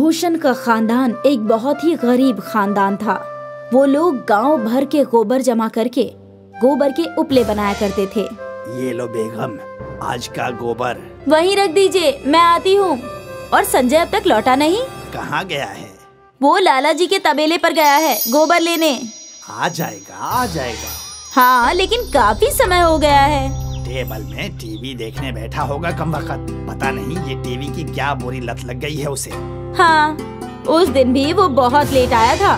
भूषण का खानदान एक बहुत ही गरीब खानदान था। वो लोग गांव भर के गोबर जमा करके गोबर के उपले बनाया करते थे। ये लो बेगम, आज का गोबर। वहीं रख दीजिए, मैं आती हूँ। और संजय अब तक लौटा नहीं। कहाँ गया है? वो लाला जी के तबेले पर गया है गोबर लेने। आ जाएगा, आ जाएगा। हाँ, लेकिन काफी समय हो गया है। टेबल में टीवी देखने बैठा होगा कमबख्त। पता नहीं ये टीवी की क्या बुरी लत लग गई है उसे। हाँ, उस दिन भी वो बहुत लेट आया था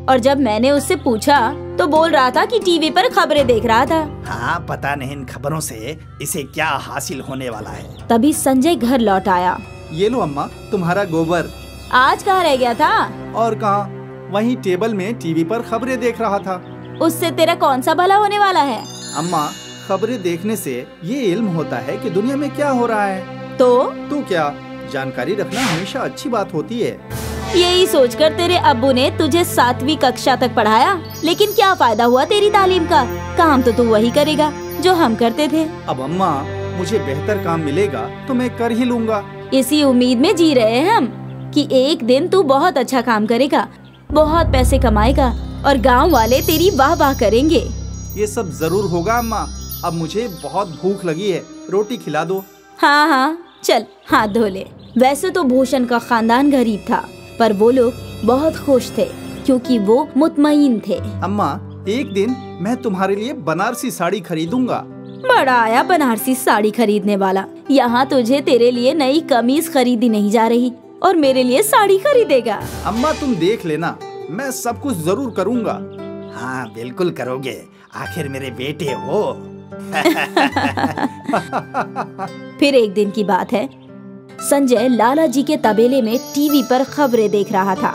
और जब मैंने उससे पूछा तो बोल रहा था कि टीवी पर खबरें देख रहा था। हाँ, पता नहीं इन खबरों से इसे क्या हासिल होने वाला है। तभी संजय घर लौट आया। ये लो अम्मा, तुम्हारा गोबर। आज कहाँ रह गया था? और कहाँ, वहीं टेबल में टीवी पर खबरें देख रहा था। उससे तेरा कौन सा भला होने वाला है? अम्मा, खबरें देखने से ये इल्म होता है कि दुनिया में क्या हो रहा है। तो क्या, जानकारी रखना हमेशा अच्छी बात होती है। यही सोचकर तेरे अब्बू ने तुझे 7वीं कक्षा तक पढ़ाया, लेकिन क्या फायदा हुआ तेरी तालीम का? काम तो तू वही करेगा जो हम करते थे। अब अम्मा, मुझे बेहतर काम मिलेगा तो मैं कर ही लूँगा। इसी उम्मीद में जी रहे हैं हम कि एक दिन तू बहुत अच्छा काम करेगा, बहुत पैसे कमाएगा और गांव वाले तेरी वाह वाह करेंगे। ये सब जरूर होगा अम्मा। अब मुझे बहुत भूख लगी है, रोटी खिला दो। हाँ हाँ, चल हाथ धो ले। वैसे तो भूषण का खानदान गरीब था, पर वो लोग बहुत खुश थे क्योंकि वो मुतमईन थे। अम्मा, एक दिन मैं तुम्हारे लिए बनारसी साड़ी खरीदूंगा। बड़ा आया बनारसी साड़ी खरीदने वाला। यहाँ तुझे तेरे लिए नई कमीज खरीदी नहीं जा रही और मेरे लिए साड़ी खरीदेगा। अम्मा, तुम देख लेना, मैं सब कुछ जरूर करूँगा। हाँ, बिल्कुल करोगे, आखिर मेरे बेटे हो। फिर एक दिन की बात है, संजय लाला जी के तबेले में टीवी पर खबरें देख रहा था।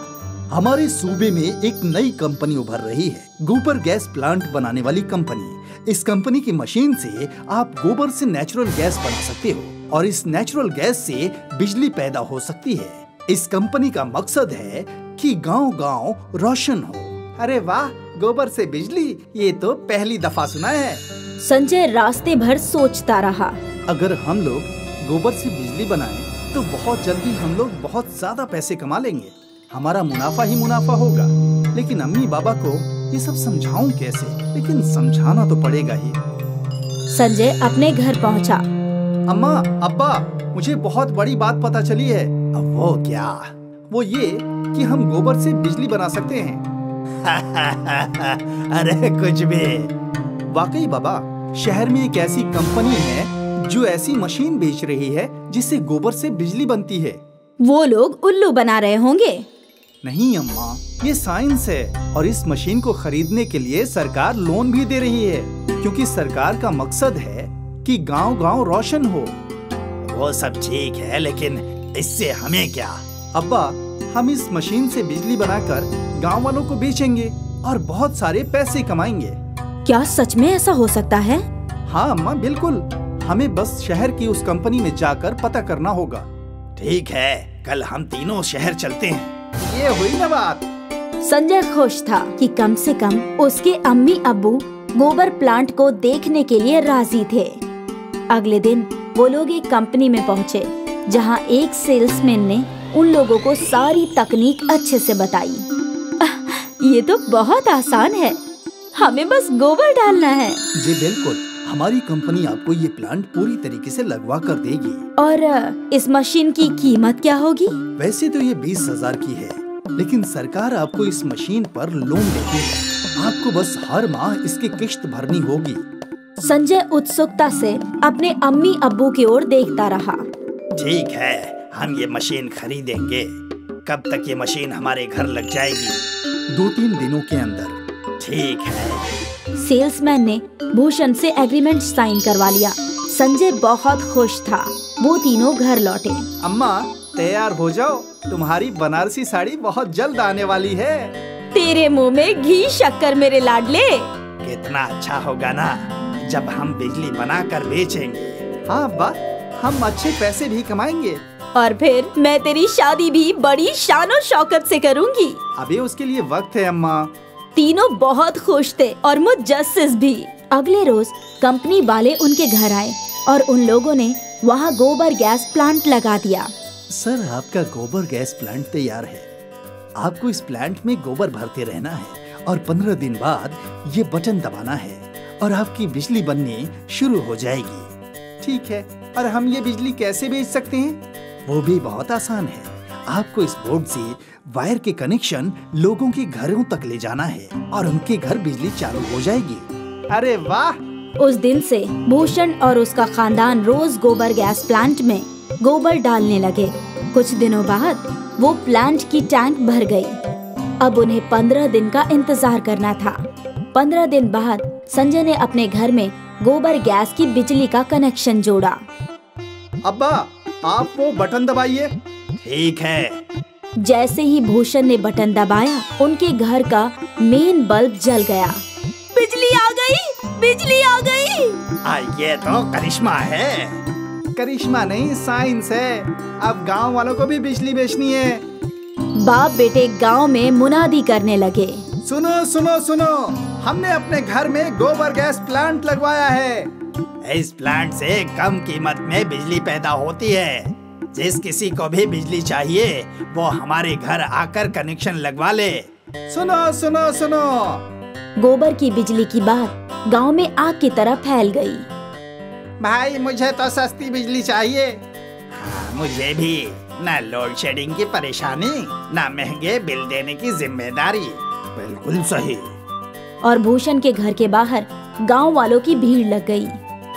हमारे सूबे में एक नई कंपनी उभर रही है, गोबर गैस प्लांट बनाने वाली कंपनी। इस कंपनी की मशीन से आप गोबर से नेचुरल गैस बना सकते हो और इस नेचुरल गैस से बिजली पैदा हो सकती है। इस कंपनी का मकसद है कि गांव-गांव रोशन हो। अरे वाह, गोबर से बिजली, ये तो पहली दफा सुना है। संजय रास्ते भर सोचता रहा। अगर हम लोग गोबर से बिजली बनाएं तो बहुत जल्दी हम लोग बहुत ज्यादा पैसे कमा लेंगे। हमारा मुनाफा ही मुनाफा होगा। लेकिन अम्मी बाबा को ये सब समझाऊं कैसे? लेकिन समझाना तो पड़ेगा ही। संजय अपने घर पहुंचा। अम्मा, अब्बा, मुझे बहुत बड़ी बात पता चली है। अब वो क्या? वो ये कि हम गोबर से बिजली बना सकते हैं। अरे कुछ भी। वाकई बाबा, शहर में एक ऐसी कंपनी है जो ऐसी मशीन बेच रही है जिससे गोबर से बिजली बनती है। वो लोग उल्लू बना रहे होंगे। नहीं अम्मा, ये साइंस है और इस मशीन को खरीदने के लिए सरकार लोन भी दे रही है क्योंकि सरकार का मकसद है कि गांव-गांव रोशन हो। वो सब ठीक है, लेकिन इससे हमें क्या? अब्बा, हम इस मशीन से बिजली बनाकर गांव वालों को बेचेंगे और बहुत सारे पैसे कमाएंगे। क्या सच में ऐसा हो सकता है? हाँ अम्मा, बिल्कुल। हमें बस शहर की उस कंपनी में जाकर पता करना होगा। ठीक है, कल हम तीनों शहर चलते हैं। ये हुई ना बात। संजय खुश था कि कम से कम उसके अम्मी अब्बू गोबर प्लांट को देखने के लिए राजी थे। अगले दिन वो लोग एक कंपनी में पहुँचे जहाँ एक सेल्समैन ने उन लोगों को सारी तकनीक अच्छे से बताई। ये तो बहुत आसान है, हमें बस गोबर डालना है। जी बिल्कुल, हमारी कंपनी आपको ये प्लांट पूरी तरीके से लगवा कर देगी। और इस मशीन की कीमत क्या होगी? वैसे तो ये 20,000 की है, लेकिन सरकार आपको इस मशीन पर लोन देती है। आपको बस हर माह इसकी किश्त भरनी होगी। संजय उत्सुकता से अपने अम्मी अब्बू की ओर देखता रहा। ठीक है, हम ये मशीन खरीदेंगे। कब तक ये मशीन हमारे घर लग जाएगी? 2-3 दिनों के अंदर। ठीक है। सेल्समैन ने भूषण से एग्रीमेंट साइन करवा लिया। संजय बहुत खुश था। वो तीनों घर लौटे। अम्मा, तैयार हो जाओ, तुम्हारी बनारसी साड़ी बहुत जल्द आने वाली है। तेरे मुंह में घी शक्कर मेरे लाडले। कितना अच्छा होगा ना जब हम बिजली बनाकर बेचेंगे। हाँ अब्बा, हम अच्छे पैसे भी कमाएंगे और फिर मैं तेरी शादी भी बड़ी शान और शौकत से करूँगी। अभी उसके लिए वक्त है अम्मा। तीनों बहुत खुश थे और मुजस्सिस भी। अगले रोज कंपनी वाले उनके घर आए और उन लोगों ने वहाँ गोबर गैस प्लांट लगा दिया। सर, आपका गोबर गैस प्लांट तैयार है। आपको इस प्लांट में गोबर भरते रहना है और 15 दिन बाद ये बटन दबाना है और आपकी बिजली बननी शुरू हो जाएगी। ठीक है, और हम ये बिजली कैसे बेच सकते हैं? वो भी बहुत आसान है। आपको इस बोर्ड से वायर के कनेक्शन लोगों के घरों तक ले जाना है और उनके घर बिजली चालू हो जाएगी। अरे वाह! उस दिन से भूषण और उसका खानदान रोज गोबर गैस प्लांट में गोबर डालने लगे। कुछ दिनों बाद वो प्लांट की टैंक भर गई। अब उन्हें 15 दिन का इंतजार करना था। 15 दिन बाद संजय ने अपने घर में गोबर गैस की बिजली का कनेक्शन जोड़ा। अब्बा, आप वो बटन दबाइए। ठीक है। जैसे ही भूषण ने बटन दबाया, उनके घर का मेन बल्ब जल गया। बिजली आ गई, बिजली आ गई। ये तो करिश्मा है। करिश्मा नहीं, साइंस है। अब गांव वालों को भी बिजली बेचनी है। बाप बेटे गांव में मुनादी करने लगे। सुनो सुनो सुनो, हमने अपने घर में गोबर गैस प्लांट लगवाया है। इस प्लांट से कम कीमत में बिजली पैदा होती है। जिस किसी को भी बिजली चाहिए वो हमारे घर आकर कनेक्शन लगवा ले। सुनो सुनो सुनो, गोबर की बिजली की बात गांव में आग की तरह फैल गई। भाई मुझे तो सस्ती बिजली चाहिए। हाँ, मुझे भी। न लोड शेडिंग की परेशानी, न महंगे बिल देने की जिम्मेदारी। बिल्कुल सही। और भूषण के घर के बाहर गांव वालों की भीड़ लग गई।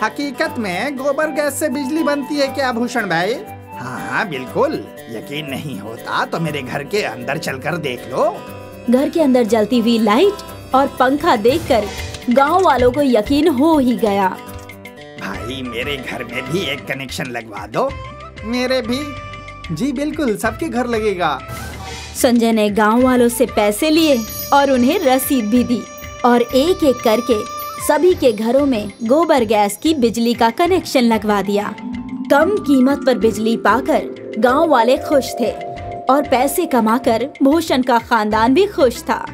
हकीकत में गोबर गैस से बिजली बनती है क्या भूषण भाई? हाँ हाँ बिल्कुल। यकीन नहीं होता तो मेरे घर के अंदर चलकर देख लो। घर के अंदर जलती हुई लाइट और पंखा देखकर गांव वालों को यकीन हो ही गया। भाई मेरे घर में भी एक कनेक्शन लगवा दो। मेरे भी। जी बिल्कुल, सबके घर लगेगा। संजय ने गांव वालों से पैसे लिए और उन्हें रसीद भी दी और एक एक करके सभी के घरों में गोबर गैस की बिजली का कनेक्शन लगवा दिया। कम कीमत पर बिजली पाकर गांव वाले खुश थे और पैसे कमाकर भूषण का खानदान भी खुश था।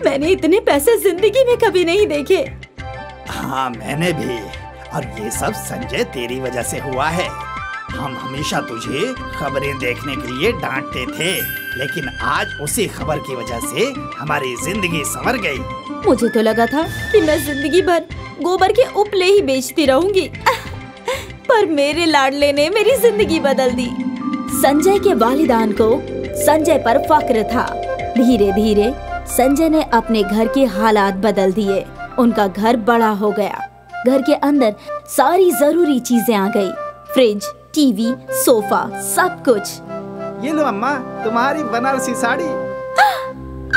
मैंने इतने पैसे जिंदगी में कभी नहीं देखे। हाँ मैंने भी। और ये सब संजय तेरी वजह से हुआ है। हम हमेशा तुझे खबरें देखने के लिए डांटते थे, लेकिन आज उसी खबर की वजह से हमारी जिंदगी संवर गई। मुझे तो लगा था कि मैं जिंदगी भर गोबर के उपले ही बेचती रहूंगी, पर मेरे लाडले ने मेरी जिंदगी बदल दी। संजय के वालिदान को संजय पर फक्र था। धीरे धीरे संजय ने अपने घर के हालात बदल दिए। उनका घर बड़ा हो गया। घर के अंदर सारी जरूरी चीजें आ गई। फ्रिज, टीवी, सोफा, सब कुछ। ये लो अम्मा, तुम्हारी बनारसी साड़ी।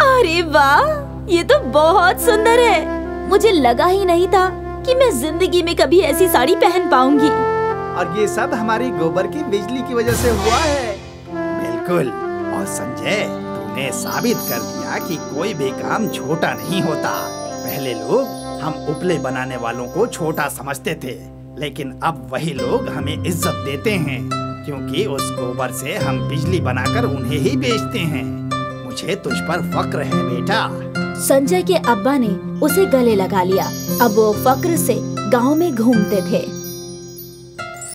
अरे वाह, ये तो बहुत सुंदर है। मुझे लगा ही नहीं था कि मैं जिंदगी में कभी ऐसी साड़ी पहन पाऊंगी। और ये सब हमारी गोबर की बिजली की वजह से हुआ है। बिल्कुल। और संजय, तूने साबित कर दिया कि कोई भी काम छोटा नहीं होता। पहले लोग हम उपले बनाने वालों को छोटा समझते थे, लेकिन अब वही लोग हमें इज्जत देते हैं, क्योंकि उस गोबर से हम बिजली बनाकर उन्हें ही बेचते हैं। मुझे तुझ पर फक्र है बेटा। संजय के अब्बा ने उसे गले लगा लिया। अब वो फक्र से गांव में घूमते थे।